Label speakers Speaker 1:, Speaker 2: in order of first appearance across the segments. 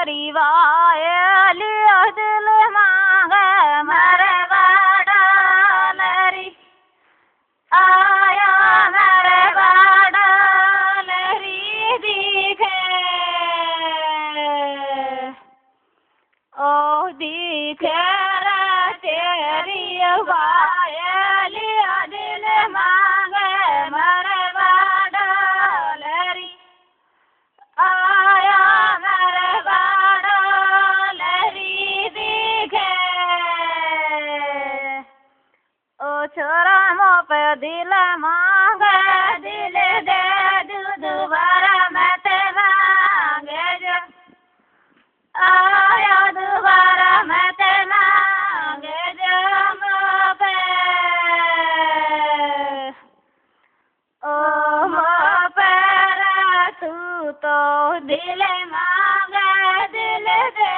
Speaker 1: तेरी वायलिया दिल मांगे मेरे बाडलरी आया मेरे बाडलरी दिखे ओ दिखे तेरी वायलिया दिल मांगे मेरे बाडलरी आया मेरे बाडलरी दिखे ओ छोरा मो पे दिल मांगे दिल दे दूध भरा मैं ते मांगे जो आया दोबारा मैं ते मांगे जो मो पे ओ मो पे तू तो दिल मांगे दिल दे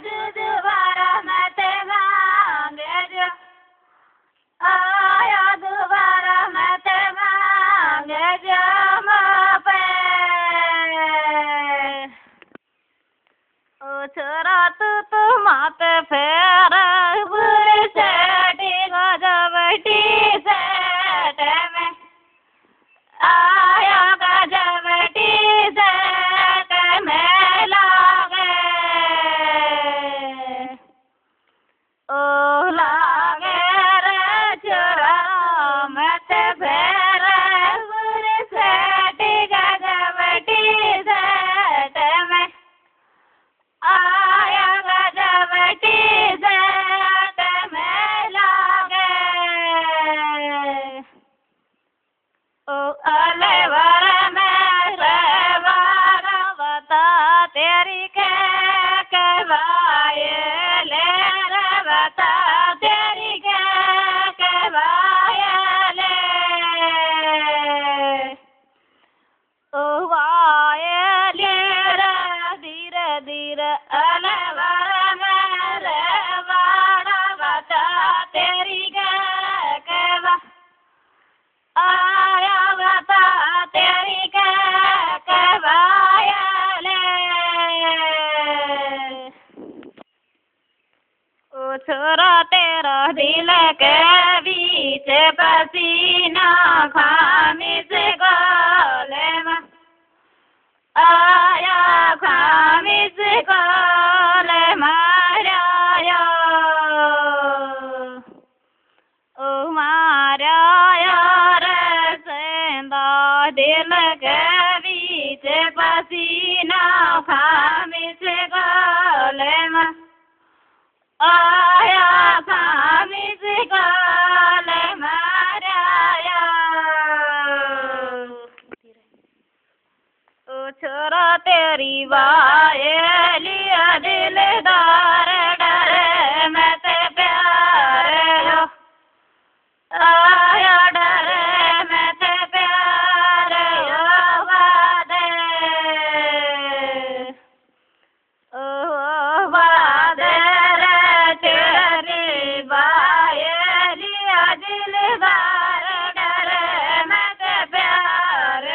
Speaker 1: दूध भरा मैं ते मांगे जो आया दोबारा मैं ते मांगे जो मो पे ओ छोरा तू माते फेर बुरी सेठी गजबटी सेठ में आया गजबटी सेठ में लागे ओ लागे रे छोरा माते फेर बुरी सेठी गजबटी सेठ में आया गजबटी सेठ में लागे ओ अलवर में रहवार बता तेरी के वायले रे बता तेरी के वायले ओ वायले रे धीरे धीरे अलवर में रहवार बता तेरी के आया बता तेरी के वायले ओ छोरा तेरा दिल के बीच पसीना खामिस गले में आया खामिस गले मारा ओ मारा दिल के बीच पसीना खामिस गले में आया खामिस गले मारा ओ छोरा तेरी वायलिया दिलदार डरे मैं ते प्यार हो आया डरे मैं ते प्यार हो वादे ओ वादे रे तेरी वायलिया दिलदार डरे मैं ते प्यार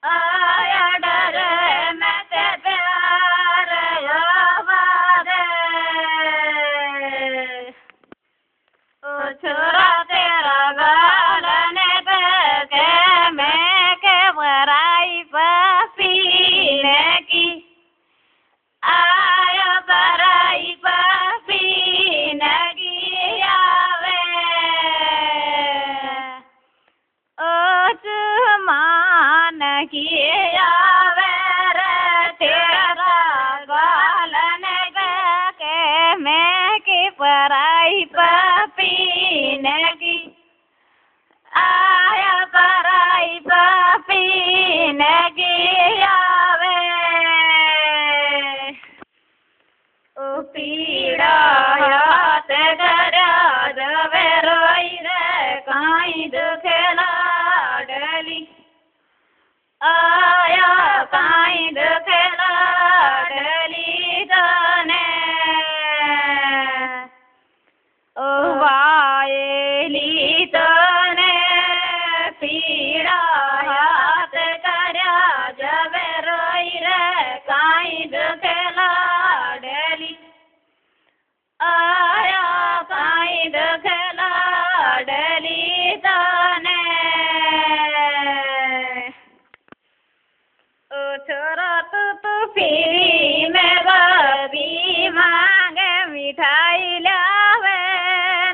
Speaker 1: आया डरे मैं ते प्यार हो वादे ओ छोरा तेरा गालने पे के मैं के बराई पीने की आया बराई पीने की आवे ओ चुमान की आवे रे तेरा गालने के मैं की बराई पीने की आया बराई पीने की आवे ओ पीड़ा याद करा जवे रोई रे काई दुखे लाडली आया काई दुखे लाडली जाने ओ वायली तने पीड़ा याद करा जब रोई रे काई छोरा तू फिरी में बबी मांगे मिठाई लावे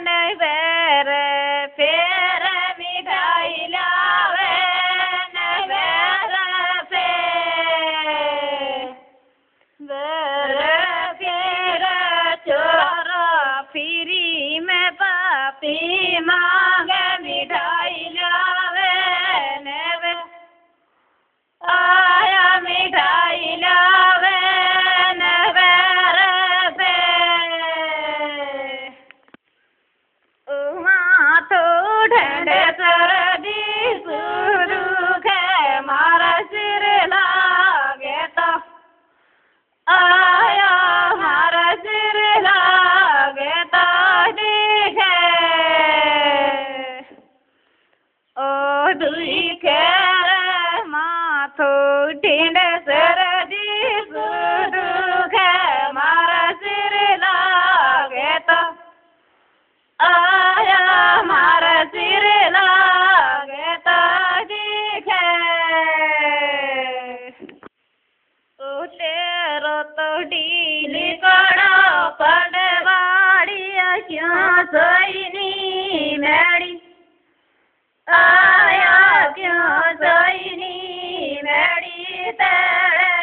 Speaker 1: नहीं बेर फेर मिठाई लावे नहीं बेर फेर छोरा फिरी में पापी मांगे मिठाई लावे ने आया मिठाई लावे ने माथो ढंड सरदी सुरुख मारा सिर लागे तो आया मारा सिर लागे तो दिखे ओ दिखे माथो ढंड सरदी सुरुख मारा सिर लागे तो आया मारा सिर लागे तो दिखे ओ तेरो तो ढीली कड़ो पड़वाड़ी क्यों सोईनी मेरी आया क्यों सोईनी मेरी तेरे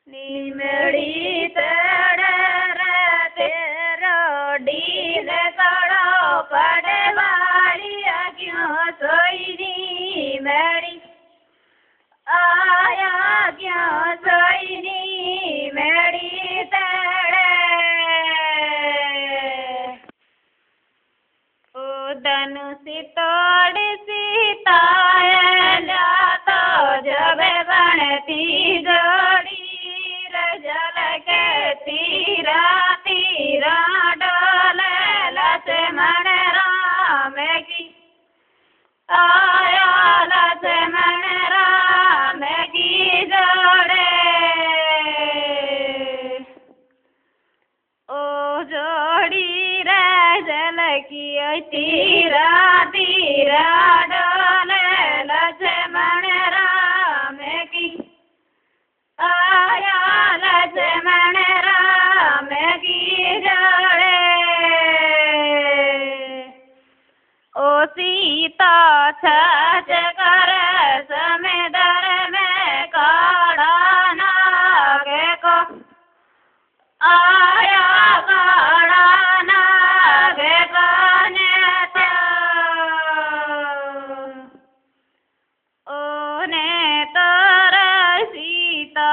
Speaker 1: नी मेरी तेरे ढील कड़ो पड़वाड़ी क्यों सोईनी मेरी आया क्यों सोईनी मेरी तेरे ओ धनुषी तोड़ सीताया तो जब बनती जोड़ी रजल के तीरा तीरा डोले लक्ष्मण राम की आया लक्ष्मण राम की जोड़े ओ जोड़ी रजल की तीरा तीरा डोले लक्ष्मण राम की आया लक्ष्मण राम की जोड़े ओ सीता छाछ कर समेदर में काढ़ा नागे को आया काढ़ा नागे को ने तो सीता